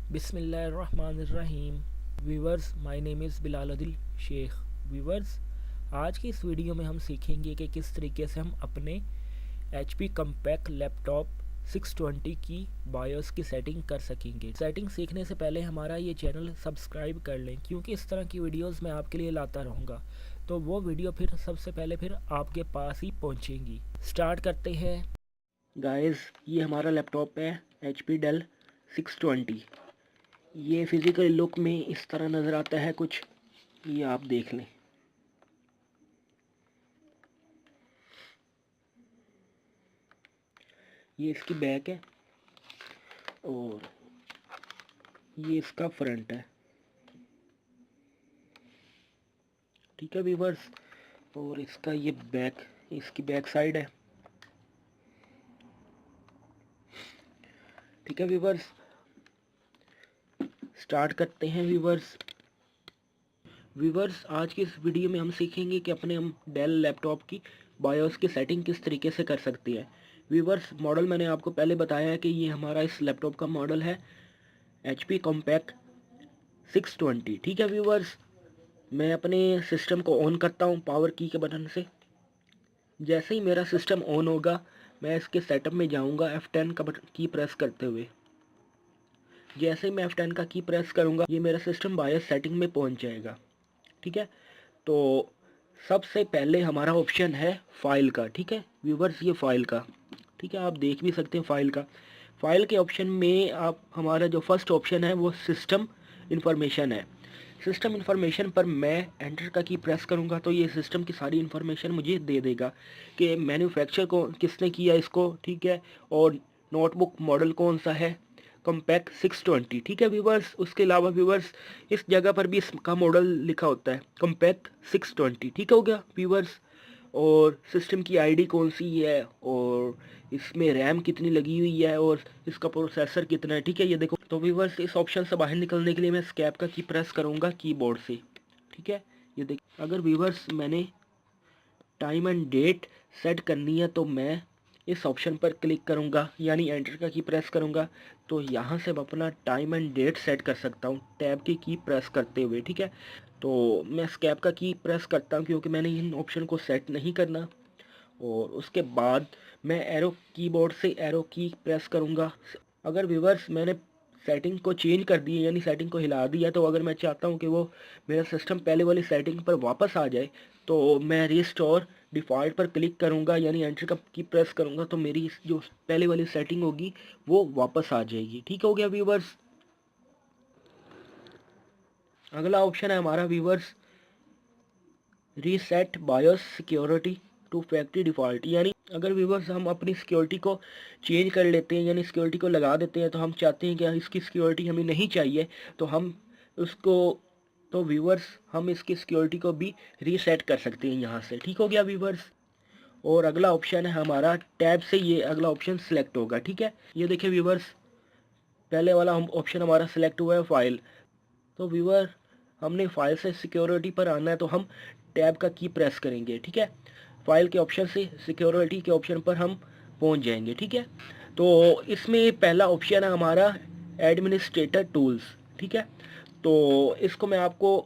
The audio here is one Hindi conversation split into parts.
बिस्मिल्लाहिर्रहमानिर्रहीम। Viewers, my name is Bilal Adil Sheikh. Viewers, आज की इस वीडियो में हम सीखेंगे कि किस तरीके से हम अपने HP कम्पैक्ट लैपटॉप 620 की बायोस की सेटिंग कर सकेंगे। सेटिंग सीखने से पहले हमारा ये चैनल सब्सक्राइब कर लें, क्योंकि इस तरह की वीडियोस मैं आपके लिए लाता रहूँगा, तो वो वीडियो फिर सबसे पहले फिर आपके पास ही पहुँचेंगी। स्टार्ट करते हैं। गाइस, ये हमारा लैपटॉप है HP डेल 620। ये फिज़िकल लुक में इस तरह नज़र आता है कुछ, ये आप देख लें। ये इसकी बैक है और ये इसका फ्रंट है, ठीक है व्यूवर्स। और इसका ये बैक, इसकी बैक साइड है, ठीक है व्यूवर्स। स्टार्ट करते हैं व्यूवर्स। आज की इस वीडियो में हम सीखेंगे कि अपने हम डेल लैपटॉप की बायोस की सेटिंग किस तरीके से कर सकती है। व्यूवर्स, मॉडल मैंने आपको पहले बताया है कि ये हमारा इस लैपटॉप का मॉडल है HP कॉम्पैक्ट 620, ठीक है व्यूवर्स। मैं अपने सिस्टम को ऑन करता हूँ पावर की के बटन से। जैसे ही मेरा सिस्टम ऑन होगा, मैं इसके सेटअप में जाऊँगा F10 का बटन की प्रेस करते हुए। जैसे ही मैं F10 का की प्रेस करूँगा, ये मेरा सिस्टम बायोस सेटिंग में पहुँच जाएगा, ठीक है। तो सबसे पहले हमारा ऑप्शन है फाइल का, ठीक है व्यूवर्स, ये फाइल का, ठीक है। आप देख भी सकते हैं फाइल का। फाइल के ऑप्शन में आप, हमारा जो फर्स्ट ऑप्शन है वो सिस्टम इन्फॉर्मेशन है। सिस्टम इन्फॉर्मेशन पर मैं एंटर का की प्रेस करूंगा तो ये सिस्टम की सारी इन्फॉर्मेशन मुझे दे देगा कि मैन्युफैक्चर को किसने किया इसको, ठीक है, और नोटबुक मॉडल कौन सा है, कॉम्पैक्ट 620, ठीक है व्यूवर्स। उसके अलावा व्यूवर्स, इस जगह पर भी इसका मॉडल लिखा होता है कॉम्पैक्ट 620, ठीक हो गया व्यूवर्स। और सिस्टम की आईडी कौन सी है, और इसमें रैम कितनी लगी हुई है, और इसका प्रोसेसर कितना है, ठीक है, ये देखो। तो व्यूवर्स, इस ऑप्शन से बाहर निकलने के लिए मैं स्कैप का की प्रेस करूँगा कीबोर्ड से, ठीक है, ये देख। अगर व्यूवर्स मैंने टाइम एंड डेट सेट करनी है तो मैं इस ऑप्शन पर क्लिक करूँगा, यानी एंटर का की प्रेस करूँगा, तो यहाँ से मैं अपना टाइम एंड डेट सेट कर सकता हूँ टैब की प्रेस करते हुए, ठीक है। तो मैं स्कैप का की प्रेस करता हूँ क्योंकि मैंने इन ऑप्शन को सेट नहीं करना। और उसके बाद मैं एरो कीबोर्ड से एरो की प्रेस करूँगा। अगर व्यूवर्स मैंने सेटिंग को चेंज कर दी है, यानी सेटिंग को हिला दिया, तो अगर मैं चाहता हूँ कि वो मेरा सिस्टम पहले वाली सेटिंग पर वापस आ जाए, तो मैं रिस्टोर डिफ़ॉल्ट पर क्लिक करूँगा, यानी एंटर का की प्रेस करूँगा, तो मेरी जो पहले वाली सेटिंग होगी वो वापस आ जाएगी, ठीक हो गया व्यूवर्स। अगला ऑप्शन है हमारा viewers reset BIOS security to factory default, यानी अगर व्यूवर्स हम अपनी सिक्योरिटी को चेंज कर लेते हैं, यानी सिक्योरिटी को लगा देते हैं, तो हम चाहते हैं कि इसकी सिक्योरिटी हमें नहीं चाहिए, तो हम उसको, तो व्यूवर्स हम इसकी सिक्योरिटी को भी रीसेट कर सकते हैं यहाँ से, ठीक हो गया व्यूवर्स। और अगला ऑप्शन है हमारा टैब से, ये अगला ऑप्शन सिलेक्ट होगा, ठीक है। ये देखिए व्यूवर्स, पहले वाला हम ऑप्शन हमारा सिलेक्ट हुआ है फाइल। तो व्यूवर, हमने फाइल से सिक्योरिटी पर आना है तो हम टैब का की प्रेस करेंगे, ठीक है। फाइल के ऑप्शन से सिक्योरिटी के ऑप्शन पर हम पहुंच जाएंगे, ठीक है। तो इसमें पहला ऑप्शन है हमारा एडमिनिस्ट्रेटर टूल्स, ठीक है। तो इसको मैं आपको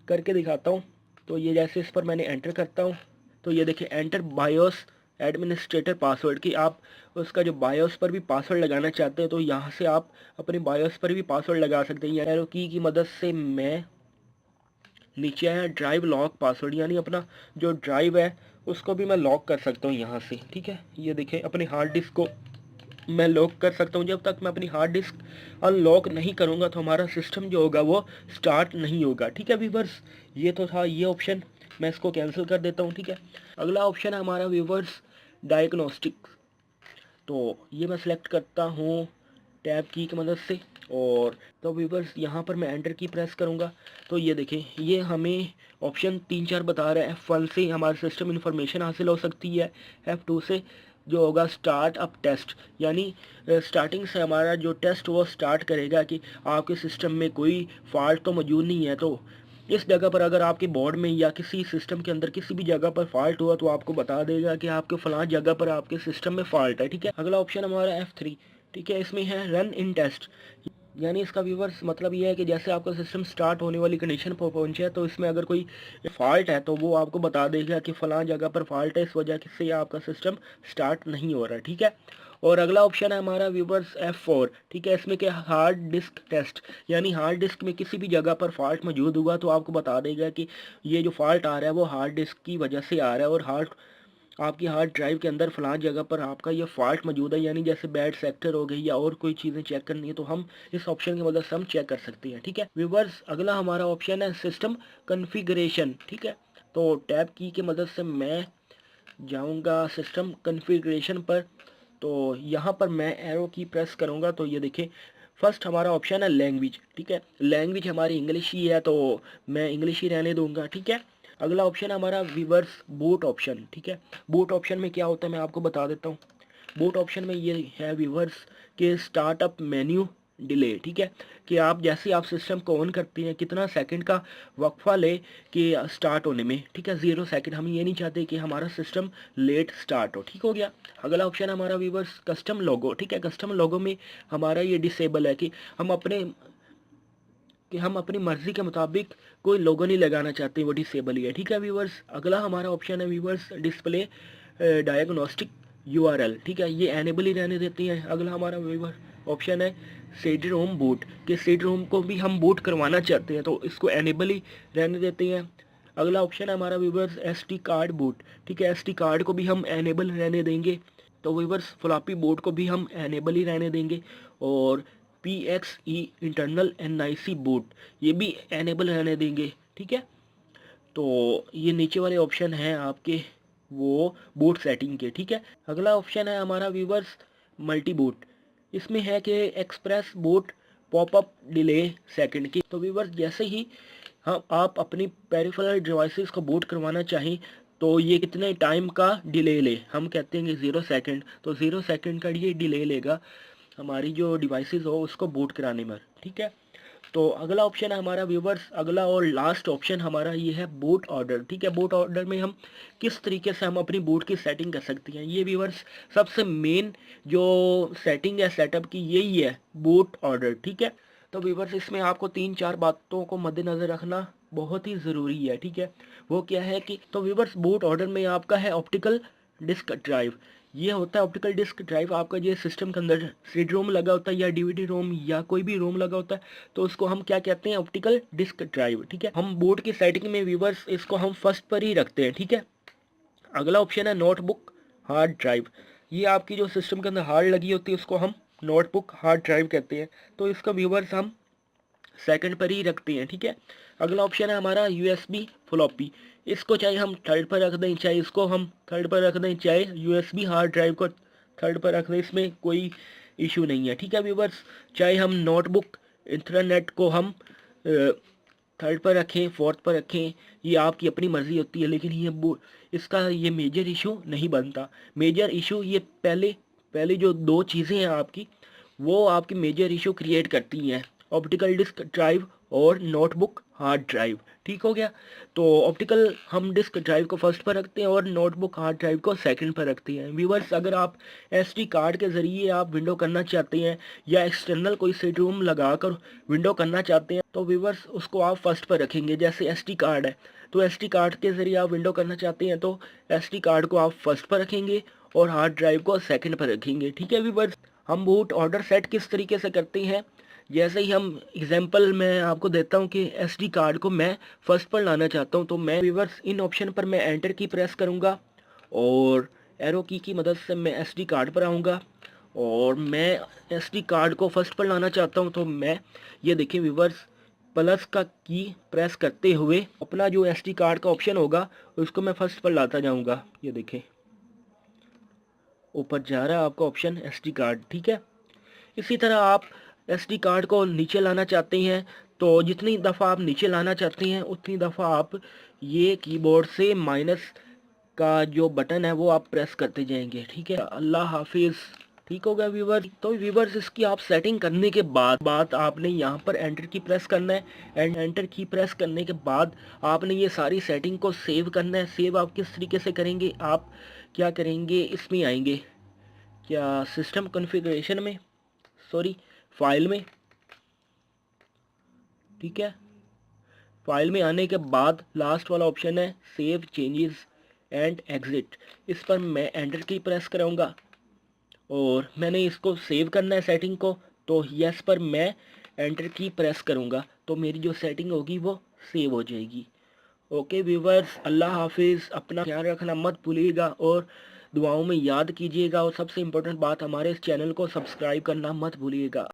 करके दिखाता हूँ। तो ये जैसे इस पर मैंने एंटर करता हूँ, तो ये देखिए एंटर बायोस एडमिनिस्ट्रेटर पासवर्ड की, आप उसका जो बायोस पर भी पासवर्ड लगाना चाहते हैं तो यहाँ से आप अपने बायोस पर भी पासवर्ड लगा सकते हैं। एरो की मदद से मैं नीचे आया ड्राइव लॉक पासवर्ड, यानी अपना जो ड्राइव है उसको भी मैं लॉक कर सकता हूँ यहाँ से, ठीक है। ये देखें, अपने हार्ड डिस्क को मैं लॉक कर सकता हूँ। जब तक मैं अपनी हार्ड डिस्क अनलॉक नहीं करूँगा तो हमारा सिस्टम जो होगा वो स्टार्ट नहीं होगा, ठीक है व्यूवर्स। ये तो था ये ऑप्शन, मैं इसको कैंसिल कर देता हूँ, ठीक है। अगला ऑप्शन है हमारा व्यूवर्स डायग्नोस्टिक। तो ये मैं सिलेक्ट करता हूँ टैब की मदद से, और तो व्यूवर्स यहाँ पर मैं एंटर की प्रेस करूँगा, तो ये देखें, ये हमें ऑप्शन 3-4 बता रहा है। F1 से हमारे सिस्टम इन्फॉर्मेशन हासिल हो सकती है, F2 से जो होगा स्टार्ट अप टेस्ट, यानी स्टार्टिंग से हमारा जो टेस्ट वो स्टार्ट करेगा कि आपके सिस्टम में कोई फॉल्ट तो मौजूद नहीं है। तो इस जगह पर अगर आपके बोर्ड में या किसी सिस्टम के अंदर किसी भी जगह पर फॉल्ट हुआ तो आपको बता देगा कि आपके फलां जगह पर आपके सिस्टम में फॉल्ट है, ठीक है। अगला ऑप्शन हमारा F3, ठीक है, इसमें है रन इन टेस्ट। यानी इसका व्यूवर्स मतलब ये है कि जैसे आपका सिस्टम स्टार्ट होने वाली कंडीशन पर पहुंचे है तो इसमें अगर कोई फॉल्ट है तो वो आपको बता देगा कि फ़लाँ जगह पर फॉल्ट है, इस वजह से आपका सिस्टम स्टार्ट नहीं हो रहा, ठीक है। और अगला ऑप्शन है हमारा व्यूवर्स F4, ठीक है। इसमें क्या हार्ड डिस्क टेस्ट, यानी हार्ड डिस्क में किसी भी जगह पर फॉल्ट मौजूद हुआ तो आपको बता देगा कि ये जो फॉल्ट आ रहा है वो हार्ड डिस्क की वजह से आ रहा है और आपकी हार्ड ड्राइव के अंदर फलां जगह पर आपका ये फॉल्ट मौजूद है, यानी जैसे बैड सेक्टर हो गई या और कोई चीज़ें चेक करनी है तो हम इस ऑप्शन की मदद से हम चेक कर सकते हैं, ठीक है व्यूवर्स। अगला हमारा ऑप्शन है सिस्टम कन्फिगरेशन, ठीक है। तो टैब की मदद से मैं जाऊंगा सिस्टम कन्फिगरेशन पर, तो यहाँ पर मैं एरो की प्रेस करूँगा तो ये देखिए फर्स्ट हमारा ऑप्शन है लैंग्वेज, ठीक है। लैंग्वेज हमारी इंग्लिश ही है तो मैं इंग्लिश ही रहने दूंगा, ठीक है। अगला ऑप्शन है हमारा व्यूवर्स बूट ऑप्शन, ठीक है। बूट ऑप्शन में क्या होता है मैं आपको बता देता हूँ। बूट ऑप्शन में ये है व्यूवर्स के स्टार्टअप मेन्यू डिले, ठीक है। कि आप जैसे आप सिस्टम को ऑन करते हैं कितना सेकंड का वक्फा ले कि स्टार्ट होने में, ठीक है 0 सेकंड। हम ये नहीं चाहते कि हमारा सिस्टम लेट स्टार्ट हो, ठीक हो गया। अगला ऑप्शन हमारा व्यूवर्स कस्टम लोगो, ठीक है। कस्टम लोगो में हमारा ये डिसेबल है कि हम अपनी मर्जी के मुताबिक कोई लोगो नहीं लगाना चाहते, वो डिसेबल ही है, ठीक है व्यूवर्स। अगला हमारा ऑप्शन है व्यूवर्स डिस्प्ले डायग्नोस्टिक यूआरएल, ठीक है। ये एनेबल ही रहने देती हैं। अगला हमारा व्यूवर ऑप्शन है सीडी रोम बूट, कि सीडी रोम को भी हम बूट करवाना चाहते हैं तो इसको एनेबल ही रहने देते हैं। अगला ऑप्शन है हमारा व्यूवर्स एसडी कार्ड बूट, ठीक है। एसडी कार्ड को भी हम एनेबल रहने देंगे, तो व्यूवर्स फ्लॉपी बोर्ड को भी हम एनेबल ही रहने देंगे। और PXE इंटरनल NIC बूट ये भी एनेबल रहने देंगे, ठीक है। तो ये नीचे वाले ऑप्शन हैं आपके वो बूट सेटिंग के, ठीक है। अगला ऑप्शन है हमारा व्यूवर्स मल्टी बूट। इसमें है कि express boot popup delay second की, तो व्यूवर्स जैसे ही हम आप अपनी पेरिफेरल डिवाइसेस को बूट करवाना चाहें तो ये कितने टाइम का डिले ले, हम कहते हैं कि 0 सेकंड, तो 0 सेकंड का ये डिले लेगा हमारी जो डिवाइसेस हो उसको बूट कराने में, ठीक है। तो अगला ऑप्शन है हमारा व्यूवर्स, अगला और लास्ट ऑप्शन हमारा ये है बूट ऑर्डर, ठीक है। बूट ऑर्डर में हम किस तरीके से हम अपनी बूट की सेटिंग कर सकते हैं, ये व्यूवर्स सबसे मेन जो सेटिंग है सेटअप की यही है बूट ऑर्डर, ठीक है। तो व्यूवर्स इसमें आपको 3-4 बातों को मद्देनजर रखना बहुत ही ज़रूरी है, ठीक है। वो क्या है कि तो व्यूवर्स बूट ऑर्डर में आपका है ऑप्टिकल डिस्क ड्राइव। ये होता है ऑप्टिकल डिस्क ड्राइव, आपका ये सिस्टम के अंदर सीडी रोम लगा होता है या डीवीडी रोम या कोई भी रोम लगा होता है तो उसको हम क्या कहते हैं ऑप्टिकल डिस्क ड्राइव, ठीक है। हम बोर्ड की सेटिंग में व्यूवर्स इसको हम फर्स्ट पर ही रखते हैं, ठीक है। अगला ऑप्शन है नोटबुक हार्ड ड्राइव। ये आपकी जो सिस्टम के अंदर हार्ड लगी होती है उसको हम नोटबुक हार्ड ड्राइव कहते हैं, तो इसका व्यूवर्स हम सेकंड पर ही रखते हैं, ठीक है। अगला ऑप्शन है हमारा यूएसबी फ्लॉपी। इसको चाहे हम थर्ड पर रख दें, चाहे इसको हम थर्ड पर रख दें, चाहे यूएसबी हार्ड ड्राइव को थर्ड पर रख दें, इसमें कोई इशू नहीं है, ठीक है व्यूवर्स। चाहे हम नोटबुक इंटरनेट को हम थर्ड पर रखें फोर्थ पर रखें, ये आपकी अपनी मर्ज़ी होती है, लेकिन इसका ये मेजर इशू नहीं बनता। मेजर इशू ये पहले पहले जो दो चीज़ें हैं आपकी वो आपकी मेजर इशू क्रिएट करती हैं, ऑप्टिकल डिस्क ड्राइव और नोटबुक हार्ड ड्राइव, ठीक हो गया। तो ऑप्टिकल हम डिस्क ड्राइव को फर्स्ट पर रखते हैं और नोटबुक हार्ड ड्राइव को सेकंड पर रखते हैं। व्यूवर्स अगर आप एसडी कार्ड के ज़रिए आप विंडो करना चाहते हैं या एक्सटर्नल कोई सीडी रोम लगाकर विंडो करना चाहते हैं तो व्यूवर्स उसको आप फर्स्ट पर रखेंगे। जैसे एसडी कार्ड है तो एसडी कार्ड के ज़रिए आप विंडो करना चाहते हैं तो एसडी कार्ड को आप फर्स्ट पर रखेंगे और हार्ड ड्राइव को सेकंड पर रखेंगे, ठीक है व्यूवर्स। हम बूट ऑर्डर सेट किस तरीके से करते हैं, जैसे ही हम एग्जांपल मैं आपको देता हूं कि एसडी कार्ड को मैं फर्स्ट पर लाना चाहता हूं तो मैं व्यूवर्स इन ऑप्शन पर मैं एंटर की प्रेस करूंगा और एरो की मदद से मैं एसडी कार्ड पर आऊंगा और मैं एसडी कार्ड को फर्स्ट पर लाना चाहता हूं तो मैं ये देखिए व्यूवर्स प्लस का की प्रेस करते हुए अपना जो एसडी कार्ड का ऑप्शन होगा उसको मैं फर्स्ट पर लाता जाऊंगा। ये देखें ऊपर जा रहा है आपका ऑप्शन एसडी कार्ड, ठीक है। इसी तरह आप एसडी कार्ड को नीचे लाना चाहते हैं तो जितनी दफ़ा आप नीचे लाना चाहते हैं उतनी दफ़ा आप ये कीबोर्ड से माइनस का जो बटन है वो आप प्रेस करते जाएंगे, ठीक है। अल्लाह हाफिज़, ठीक होगा व्यूवर। तो व्यूवर्स इसकी आप सेटिंग करने के बाद आपने यहाँ पर एंटर की प्रेस करना है एंड एंटर की प्रेस करने के बाद आपने ये सारी सेटिंग को सेव करना है। सेव आप किस तरीके से करेंगे, आप क्या करेंगे इसमें आएंगे क्या सिस्टम कॉन्फ़िगरेशन में, सॉरी फाइल में, ठीक है। फाइल में आने के बाद लास्ट वाला ऑप्शन है सेव चेंजेस एंड एग्जिट, इस पर मैं एंटर की प्रेस करूँगा और मैंने इसको सेव करना है सेटिंग को, तो यस पर मैं एंटर की प्रेस करूँगा तो मेरी जो सेटिंग होगी वो सेव हो जाएगी। ओके व्यूवर्स, अल्लाह हाफिज़, अपना ख्याल रखना मत भूलिएगा और दुआओं में याद कीजिएगा, और सबसे इम्पोर्टेंट बात, हमारे इस चैनल को सब्सक्राइब करना मत भूलिएगा।